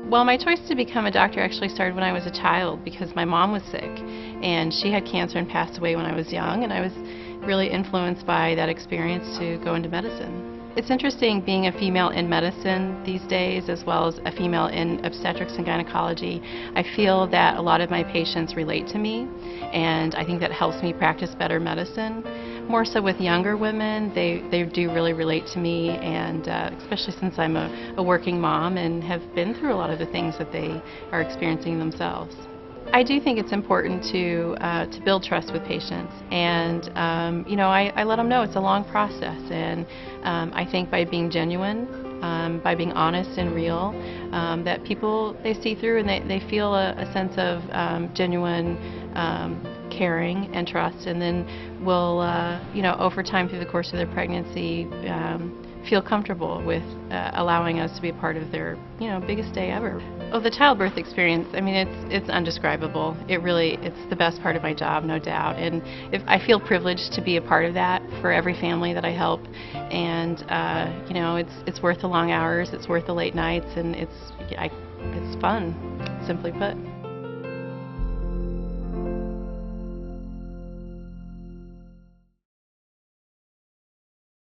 Well, my choice to become a doctor actually started when I was a child because my mom was sick and she had cancer and passed away when I was young, and I was really influenced by that experience to go into medicine. It's interesting being a female in medicine these days as well as a female in obstetrics and gynecology. I feel that a lot of my patients relate to me, and I think that helps me practice better medicine. More so with younger women, they do really relate to me, and especially since I'm a working mom and have been through a lot of the things that they are experiencing themselves. I do think it's important to build trust with patients, and you know, I let them know it's a long process, and I think by being genuine, by being honest and real, that people, they see through and they feel a sense of genuine caring and trust, and then will, you know, over time through the course of their pregnancy, feel comfortable with allowing us to be a part of their, you know, biggest day ever. Oh, the childbirth experience, I mean, it's undescribable. It's the best part of my job, no doubt. And I feel privileged to be a part of that for every family that I help. And you know, it's worth the long hours, it's worth the late nights, and it's fun, simply put.